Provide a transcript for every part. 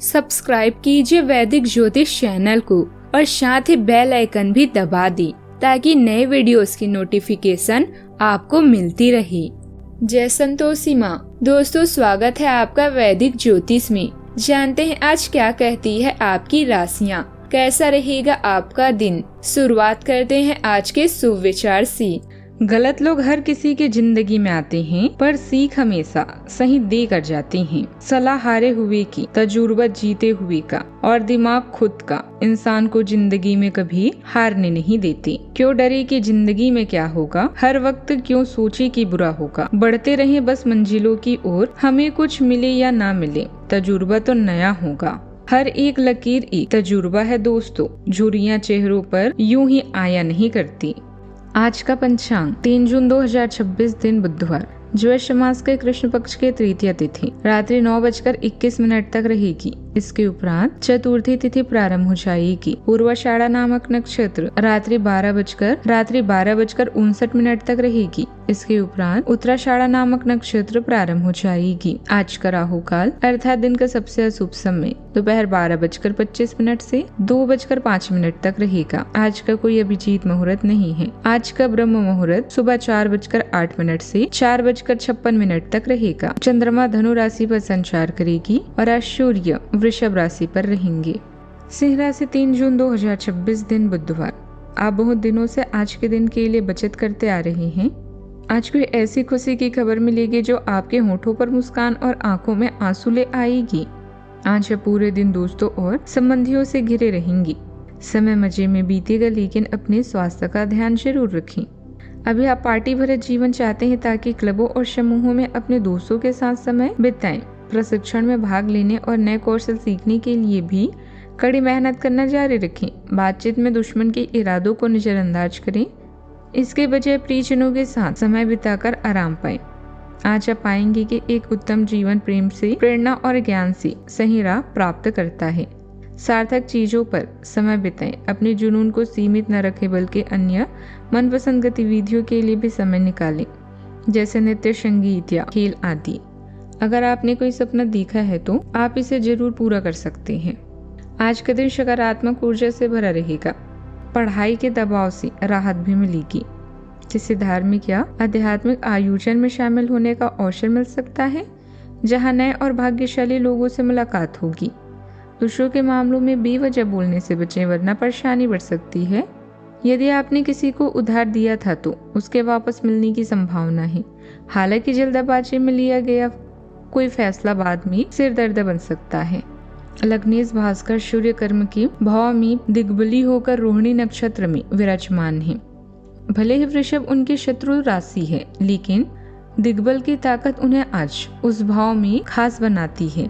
Subscribe कीजिए वैदिक ज्योतिष चैनल को और साथ ही बेल आइकन भी दबा दी ताकि नए वीडियोस की नोटिफिकेशन आपको मिलती रहे। जय संतोषी माँ। दोस्तों, स्वागत है आपका वैदिक ज्योतिष में। जानते हैं आज क्या कहती है आपकी राशियाँ, कैसा रहेगा आपका दिन। शुरुआत करते हैं आज के शुभ विचार से। गलत लोग हर किसी की जिंदगी में आते हैं, पर सीख हमेशा सही दे कर जाते हैं। सलाह हारे हुए की, तजुर्बा जीते हुए का और दिमाग खुद का इंसान को जिंदगी में कभी हारने नहीं देते। क्यों डरे कि जिंदगी में क्या होगा, हर वक्त क्यों सोचे कि बुरा होगा। बढ़ते रहे बस मंजिलों की ओर, हमें कुछ मिले या ना मिले, तजुर्बा तो नया होगा। हर एक लकीर एक तजुर्बा है दोस्तों, झुर्रियां चेहरों पर यूं ही आया नहीं करती। आज का पंचांग 3 जून 2026 दिन बुधवार, ज्येष्ठ मास के कृष्ण पक्ष के तृतीया तिथि रात्रि 9:21 तक रहेगी। इसके उपरांत चतुर्थी तिथि प्रारंभ हो जाएगी। पूर्वाषाढ़ा नामक नक्षत्र रात्रि 12:59 तक रहेगी। इसके उपरांत उत्तराषाढ़ा नामक नक्षत्र प्रारंभ हो जाएगी। आज का राहु काल अर्थात दिन का सबसे अशुभ समय दोपहर 12:25 से 2:05 तक रहेगा। आज का कोई अभिजीत मुहूर्त नहीं है। आज का ब्रह्म मुहूर्त सुबह 4:08 से 4:56 तक रहेगा। चंद्रमा धनु राशि पर संचार करेगी और आज सूर्य वृषभ राशि पर रहेंगे। सिंह राशि 3 जून 2026 दिन बुधवार। आप बहुत दिनों से आज के दिन के लिए बचत करते आ रहे हैं। आज कोई ऐसी खुशी की खबर मिलेगी जो आपके होठों पर मुस्कान और आंखों में आंसू ले आएगी। आज आप पूरे दिन दोस्तों और संबंधियों से घिरे रहेंगी। समय मजे में बीतेगा, लेकिन अपने स्वास्थ्य का ध्यान जरूर रखें। अभी आप पार्टी भरे जीवन चाहते हैं ताकि क्लबों और समूहों में अपने दोस्तों के साथ समय बिताएं। प्रशिक्षण में भाग लेने और नए कौशल सीखने के लिए भी कड़ी मेहनत करना जारी रखें। बातचीत में दुश्मन के इरादों को नजरअंदाज करें। इसके बजाय प्रियजनों के साथ समय बिताकर आराम पाएं। आज आप पाएंगे कि एक उत्तम जीवन प्रेम से, प्रेरणा और ज्ञान से सही राह प्राप्त करता है। सार्थक चीजों पर समय बिताएं। अपने जुनून को सीमित न रखें, बल्कि अन्य मनपसंद गतिविधियों के लिए भी समय निकालें, जैसे नृत्य, संगीत या खेल आदि। अगर आपने कोई सपना देखा है तो आप इसे जरूर पूरा कर सकते हैं। आज का दिन सकारात्मक ऊर्जा से भरा रहेगा। पढ़ाई के दबाव से राहत भी मिलेगी। किसी धार्मिक या आध्यात्मिक आयोजन में शामिल होने का अवसर मिल सकता है, जहां नए और भाग्यशाली लोगों से मुलाकात होगी। दूसरों के मामलों में बेवजह बोलने से बचें, वरना परेशानी बढ़ सकती है। यदि आपने किसी को उधार दिया था तो उसके वापस मिलने की संभावना है। हालांकि जल्दबाजी में लिया गया कोई फैसला बाद में सिर दर्द बन सकता है। लग्नेश भास्कर सूर्य कर्म के भाव में दिग्बली होकर रोहिणी नक्षत्र में विराजमान है। भले ही वृषभ उनकी शत्रु राशि है, लेकिन दिग्बल की ताकत उन्हें आज उस भाव में खास बनाती है।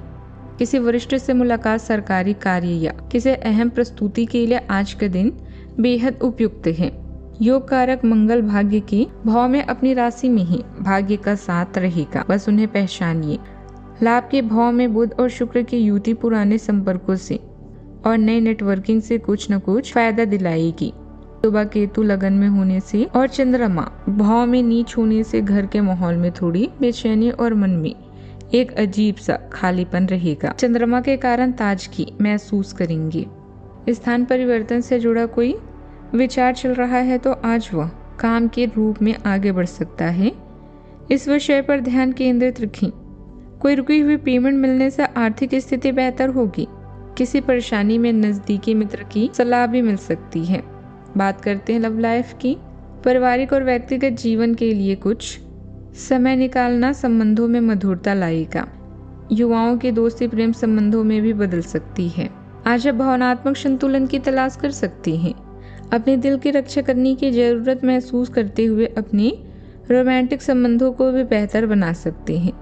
किसी वरिष्ठ से मुलाकात, सरकारी कार्य या किसी अहम प्रस्तुति के लिए आज का दिन बेहद उपयुक्त है। योग कारक मंगल भाग्य के भाव में अपनी राशि में ही भाग्य का साथ रहेगा, बस उन्हें पहचानिए। लाभ के भाव में बुध और शुक्र की युति पुराने संपर्कों से और नए नेटवर्किंग से कुछ न कुछ फायदा दिलाएगी। सुबह केतु लगन में होने से और चंद्रमा भाव में नीच होने से घर के माहौल में थोड़ी बेचैनी और मन में एक अजीब सा खालीपन रहेगा। चंद्रमा के कारण ताजगी महसूस करेंगे। स्थान परिवर्तन से जुड़ा कोई विचार चल रहा है तो आज वह काम के रूप में आगे बढ़ सकता है। इस विषय पर ध्यान केंद्रित रखें। कोई रुकी हुई पेमेंट मिलने से आर्थिक स्थिति बेहतर होगी। किसी परेशानी में नजदीकी मित्र की सलाह भी मिल सकती है। बात करते हैं लव लाइफ की। पारिवारिक और व्यक्तिगत जीवन के लिए कुछ समय निकालना संबंधों में मधुरता लाएगा। युवाओं की दोस्ती प्रेम संबंधों में भी बदल सकती है। आज आप भावनात्मक संतुलन की तलाश कर सकते हैं। अपने दिल की रक्षा करने की जरूरत महसूस करते हुए अपने रोमांटिक संबंधों को भी बेहतर बना सकते हैं।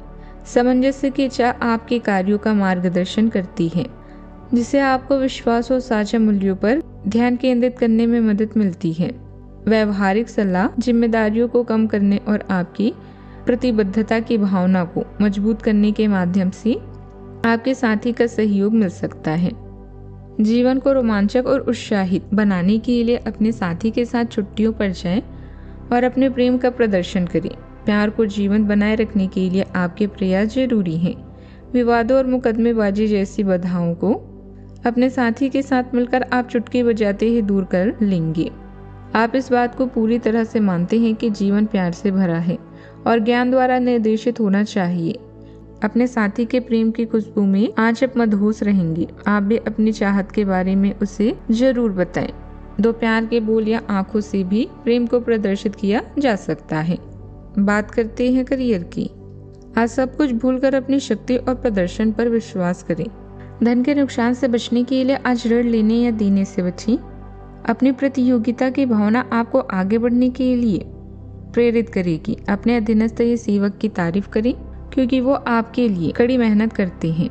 सामंजस्य की चाह आपके कार्यों का मार्गदर्शन करती है, जिससे आपको विश्वास और साझा मूल्यों पर ध्यान केंद्रित करने में मदद मिलती है। व्यवहारिक सलाह जिम्मेदारियों को कम करने और आपकी प्रतिबद्धता की भावना को मजबूत करने के माध्यम से आपके साथी का सहयोग मिल सकता है। जीवन को रोमांचक और उत्साहित बनाने के लिए अपने साथी के साथ छुट्टियों पर जाएं और अपने प्रेम का प्रदर्शन करें। प्यार को जीवंत बनाए रखने के लिए आपके प्रयास जरूरी हैं। विवादों और मुकदमेबाजी जैसी बाधाओं को अपने साथी के साथ मिलकर आप चुटकी बजाते ही दूर कर लेंगे। आप इस बात को पूरी तरह से मानते हैं कि जीवन प्यार से भरा है और ज्ञान द्वारा निर्देशित होना चाहिए। अपने साथी के प्रेम की खुशबू में आज आप मदहोश रहेंगे। आप भी अपनी चाहत के बारे में उसे जरूर बताएं। 2 प्यार के बोल या आंखों से भी प्रेम को प्रदर्शित किया जा सकता है। बात करते हैं करियर की। आज सब कुछ भूलकर अपनी शक्ति और प्रदर्शन पर विश्वास करें। धन के नुकसान से बचने के लिए आज ऋण लेने या देने से बचें। अपनी प्रतियोगिता की भावना आपको आगे बढ़ने के लिए प्रेरित करेगी। अपने अधीनस्थ या सेवक की तारीफ करें क्योंकि वो आपके लिए कड़ी मेहनत करते हैं।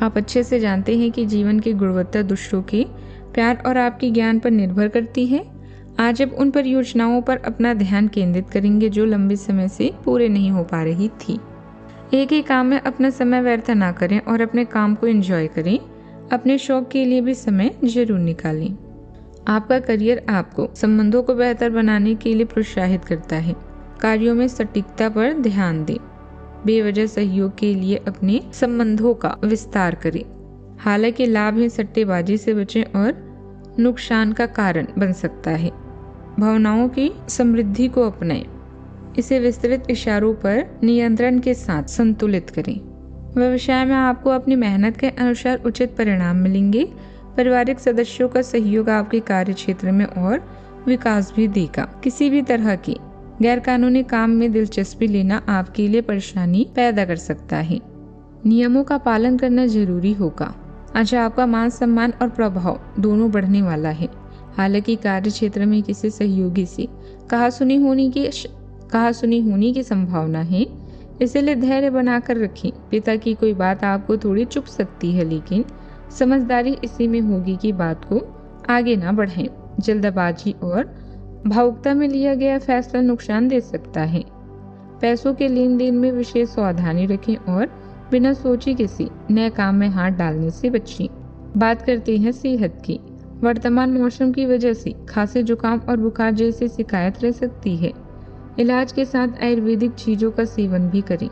आप अच्छे से जानते हैं कि जीवन की गुणवत्ता दूसरों के प्यार और आपके ज्ञान पर निर्भर करती है। आज आप उन परियोजनाओं पर अपना ध्यान केंद्रित करेंगे जो लंबे समय से पूरे नहीं हो पा रही थी। एक ही काम में अपना समय व्यर्थ ना करें और अपने काम को एंजॉय करें। अपने शौक के लिए भी समय जरूर निकालें। आपका करियर आपको संबंधों को बेहतर बनाने के लिए प्रोत्साहित करता है। कार्यों में सटीकता पर ध्यान दें। बेवजह सहयोग के लिए अपने संबंधों का विस्तार करें। हालांकि लाभ ही सट्टेबाजी से बचें और नुकसान का कारण बन सकता है। भावनाओं की समृद्धि को अपनाएं। इसे विस्तृत इशारों पर नियंत्रण के साथ संतुलित करें। व्यवसाय में आपको अपनी मेहनत के अनुसार उचित परिणाम मिलेंगे। पारिवारिक सदस्यों का सहयोग आपके कार्य क्षेत्र में और विकास भी देगा। किसी भी तरह की गैरकानूनी काम में दिलचस्पी लेना आपके लिए परेशानी पैदा कर सकता है। नियमों का पालन करना जरूरी होगा। आज आपका मान सम्मान और प्रभाव दोनों बढ़ने वाला है। हालांकि कार्य क्षेत्र में किसी सहयोगी से कहासुनी होने की संभावना है, इसलिए धैर्य बनाकर रखें। पिता की कोई बात आपको थोड़ी चुभ सकती है, लेकिन समझदारी इसी में होगी कि बात को आगे ना बढ़ाएं। जल्दबाजी और भावुकता में लिया गया फैसला नुकसान दे सकता है। पैसों के लेन देन में विशेष सावधानी रखें और बिना सोचे किसी नए काम में हाथ डालने से बचें। बात करते हैं सेहत की। वर्तमान मौसम की वजह से खांसी, जुकाम और बुखार जैसी शिकायत रह सकती है। इलाज के साथ आयुर्वेदिक चीजों का सेवन भी करें।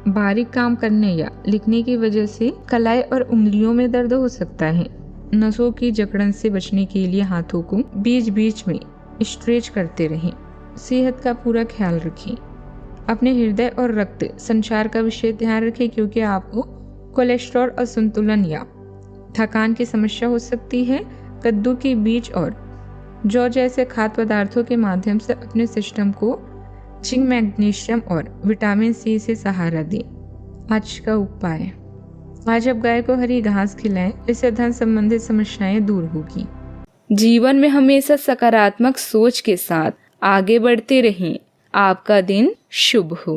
बारीक काम करने या लिखने की वजह से कलाई और उंगलियों में दर्द हो सकता है। नसों की जकड़न से बचने के लिए हाथों को बीच बीच में स्ट्रेच करते रहें। सेहत का पूरा ख्याल रखें। अपने हृदय और रक्त संचार का विशेष ध्यान रखें क्योंकि आपको कोलेस्ट्रॉल, असंतुलन या थकान की समस्या हो सकती है। कद्दू के बीज और जौ जैसे खाद्य पदार्थों के माध्यम से अपने सिस्टम को जिंक, मैग्नीशियम और विटामिन सी से सहारा दें। आज का उपाय। आज आप गाय को हरी घास खिलाएं, इससे धन संबंधित समस्याएं दूर होगी। जीवन में हमेशा सकारात्मक सोच के साथ आगे बढ़ते रहें। आपका दिन शुभ हो।